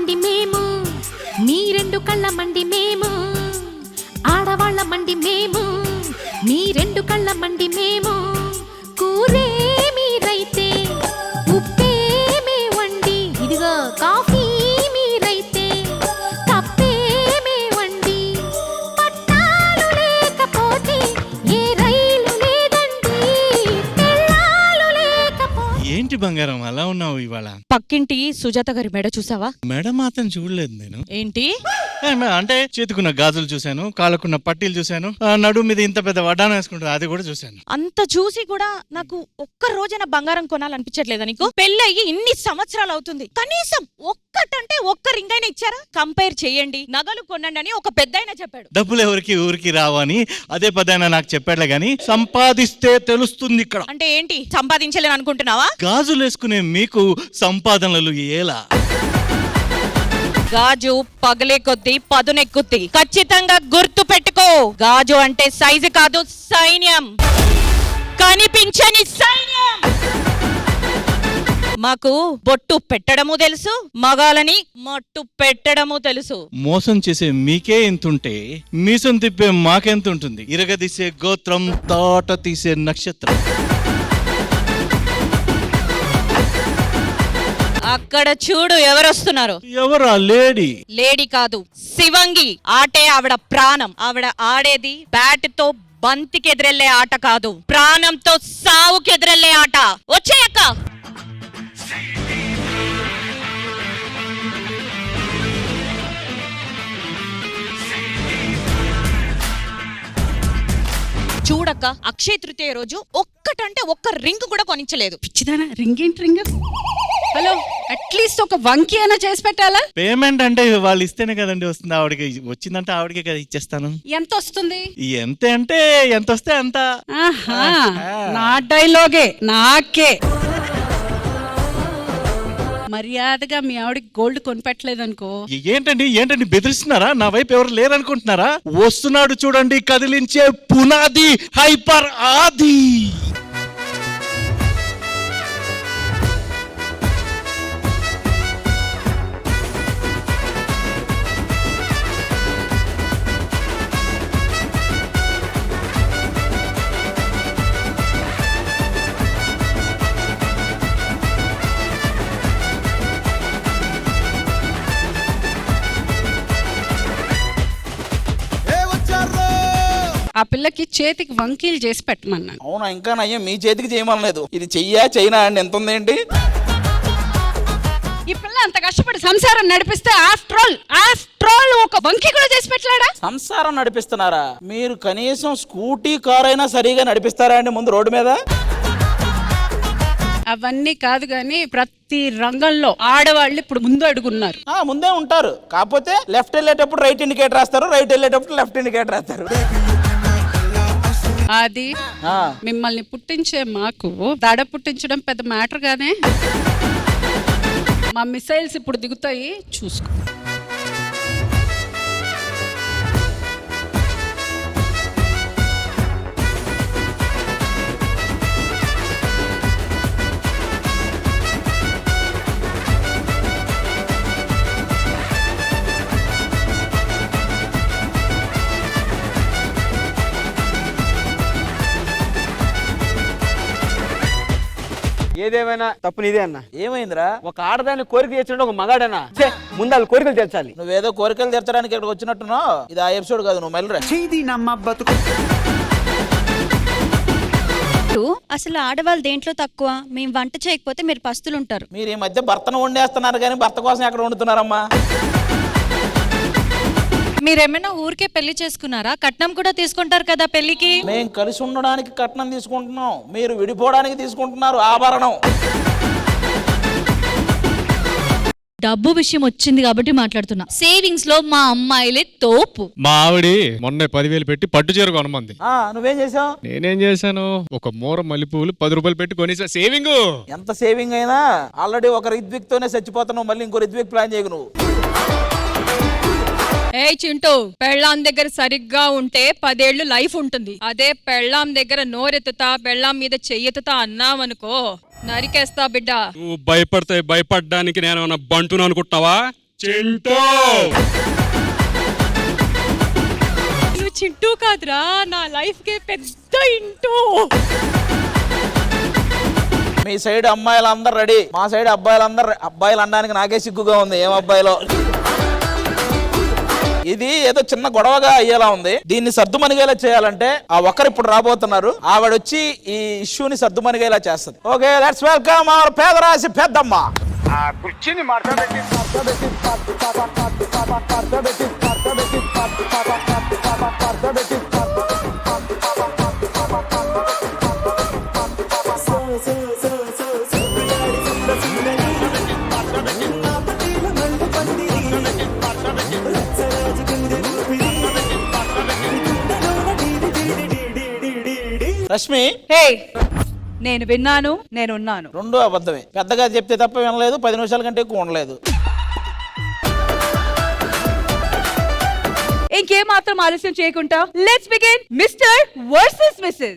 మండి మేము, మీ రెండు కళ్ళ మండి మేము, ఆడవాళ్ళ మండి మేము, మీ రెండు కళ్ళ మండి మేము, కూరే మీరైతే ఉప్పే మే వండి, ఇదిగో కాఫీ మీరైతే కప్పే మే వండి, పట్టాలు లేకపోతే ఏ రైలు లేదండి, తెల్లాలు లేకపోతే. ఏంటి బంగారం అలా ఉన్నావు ఇవాళ? పక్కింటి సుజాత గారి మెడ చూసావా? మెడ మాత్రం చూడలేదు నేను. ఏంటి అంటే చేతికున్న గాజులు చూశాను, కాళ్ళకున్న పట్టీలు చూశాను, నడుము మీద ఇంత పెద్ద వడ్డానం వేసుకుంటారు అది కూడా చూశాను. అంత చూసి కూడా నాకు ఒక్క రోజైన బంగారం కొనాలనిపించట్లేదా నీకు? పెళ్ళయ్యి ఇన్ని సంవత్సరాలు అవుతుంది, కనీసం ఒక్కటంటే ఒక్క రింగ్ అయినా ఇచ్చారా? కంపేర్ చేయండి, నగలు కొనండి అని ఒక పెద్దాయన చెప్పాడు. డబ్బులు ఎవరికి ఊరికి రావు అని అదే పెద్దాయన నాకు చెప్పాడులే గాని, సంపాదిస్తే తెలుస్తుంది ఇక్కడ. అంటే ఏంటి, సంపాదించలేను అనుకుంటున్నావా? గాజులు వేసుకునే మీకు సంపాదనలు ఎలా? గాజు పగలే కొద్దీ పదునెక్కుద్ది, ఖచ్చితంగా గుర్తు పెట్టుకో. గాజు అంటే సైజు కాదు, సైన్యం, కనిపించని సైన్యం. మాకు బొట్టు పెట్టడము తెలుసు, మగాలని మట్టు పెట్టడము తెలుసు. మోసం చేసే మీకే ఎంతుంటే మీసం తిప్పే మాకెంత ఉంటుంది? ఇరగదీసే గోత్రం, తోట తీసే నక్షత్రం. అక్కడ చూడు ఎవరొస్తున్నారు. ఎవరా? లేడీ. లేడీ కాదు, శివంగి. ఆటే ఆవిడ ప్రాణం. ఆవిడ ఆడేది బ్యాట్ తో బంతికి ఎదురెళ్లే ఆట కాదు, ప్రాణంతో సావుకి ఎదురెళ్లే ఆట. వచ్చేయక్క. చూడక్క, అక్షయ తృతీయ రోజు ఒక్కటంటే ఒక్క రింగ్ కూడా కొనించలేదు. పిచ్చిదానా, రింగ్ ఏంటి రింగ్? హలో, అట్లీస్ట్ ఒక వంకి అయినా చేసి పెట్టాలా? పేమెంట్ అంటే వాళ్ళు ఇస్తేనే కదండి వస్తుంది. ఆవిడకి వచ్చిందంటే ఆవిడకే కదా ఇచ్చేస్తాను. ఎంత వస్తుంది? ఎంత అంటే ఎంత వస్తే అంత. నా డైలాగే నాకే. మర్యాదగా మీ ఆవిడకి గోల్డ్ కొనిపెట్టలేదనుకో. ఏంటండి బెదిరిస్తున్నారా? నా వైపు ఎవరు లేరనుకుంటున్నారా? వస్తున్నాడు చూడండి, కదిలించే పునాది, హైపర్ ఆది. ఆ పిల్లకి చేతికి వంకీలు చేసి పెట్టమన్నాను. అవునా? ఇంకా నయ్యం మీ చేతికి చేయమనలేదు. ఇది చెయ్యా చైనా అండి, ఎంత ఉందేంటి? ఈ పిల్ల అంత కష్టపడి సంసారం నడిపిస్తే ఆఫ్టర్ ఆల్ ఒక వంకి కూడా చేసి పెట్టలేడా? సంసారం నడిపిస్తున్నారా? మీరు కనీసం స్కూటీ కార్ అయినా సరిగా నడిపిస్తారా అండి ముందు రోడ్డు మీద? అవన్నీ కాదు గాని ప్రతి రంగంలో ఆడవాళ్ళు ఇప్పుడు ముందు అడుగున్నారు. ముందే ఉంటారు, కాకపోతే లెఫ్ట్ వెళ్ళేటప్పుడు రైట్ ఇండికేటర్ వేస్తారు, రైట్ వెళ్ళేటప్పుడు లెఫ్ట్ ఇండికేటర్ వేస్తారు. అది మిమ్మల్ని పుట్టించే మాకు దడ పుట్టించడం పెద్ద మ్యాటర్ గానే. మా మిసైల్స్ ఇప్పుడు దిగుతాయి, చూసుకో. ఏదేమైనా తప్పు నీదే అన్న. ఏమైందిరా? ఒక ఆడదాన్ని కోరిక తీర్చడం ఒక మగాడన్నా. ముందు వాళ్ళు కోరికలు తీర్చాలి. నువ్వేదో కోరికలు తీర్చడానికి ఇక్కడికి వచ్చినట్టున్నావు. ఇది ఆ ఎపిసోడ్ కాదు, నువ్వు మళ్ళీ అసలు ఆడవాళ్ళు దేంట్లో తక్కువ? మేము వంట చేయకపోతే మీరు పస్తులు ఉంటారు. మీరు ఈ మధ్య భర్తను వండేస్తున్నారు కానీ భర్త కోసం ఎక్కడ వండుతున్నారమ్మా? మీరేమైనా ఊరికే పెళ్లి చేసుకున్నారా? కట్నం కూడా తీసుకుంటారు కదా పెళ్లికి. మేము కలిసి ఉండడానికి కట్నం తీసుకుంటున్నాం, మీరు విడిపోవడానికి తీసుకుంటున్నారు ఆభరణం. డబ్బు విషయం వచ్చింది కాబట్టి మాట్లాడుతున్నా. సేవింగ్స్ లో మా అమ్మాయిలే తోపు. మా ఆవిడ మొన్న 10,000 పెట్టి పట్టు చీర కొనమంది. నువ్వేం చేసావు? నేనేం చేశాను, ఒక మూర మల్లెపూలు 10 రూపాయలు పెట్టి కొనేసా. సేవింగ్ ఎంత సేవింగ్ అయినా ఆల్రెడీ ఒక రిద్విక్ తోనే చచ్చిపోతున్నావు, మళ్ళీ ఇంకో రిద్విక్ ప్లాన్ చేయకు నువ్వు. ఏ చింటూ, పెళ్ళాం దగ్గర సరిగ్గా ఉంటే 10 ఏళ్ళు లైఫ్ ఉంటుంది. అదే పెళ్ళాం దగ్గర నోరెత్తుతా పెళ్ళాం మీద చెయ్యెత్తుతా అన్నావనుకో, నరికేస్తా బిడ్డ. నువ్వు భయపడతాయి. భయపడడానికి నేను బంటును అనుకుంటున్నావా? చింటూ నువ్వు చింటూ కాదురా, నా లైఫ్ కే పెద్ద ఇంటూ. మీ సైడ్ అమ్మాయిలందరూ రెడీ, మా సైడ్ అబ్బాయిలు అనడానికి నాకే సిగ్గుగా ఉంది. ఏం అబ్బాయిలో ఇది ఏదో చిన్న గొడవగా అయ్యేలా ఉంది. దీన్ని సర్దుమనిగేలా చేయాలంటే ఆ ఒక్కరు ఇప్పుడు రాబోతున్నారు, ఆవిడొచ్చి ఈ ఇష్యూని సర్దుమనిగేలా చేస్తుంది. ఓకే, లెట్స్ వెల్కమ్ అవర్ పేదరాశి పెద్దమ్మ. రష్మి, హే, నేను విన్నాను, నేనున్నాను. రెండో అబద్ధమే. పెద్దగా చెప్తే తప్ప వినలేదు, 10 నిమిషాల కంటే ఎక్కువ ఉండలేదు. ఇంకేం మాత్రం ఆలస్యం చేయకుండా let's begin mister versus missus.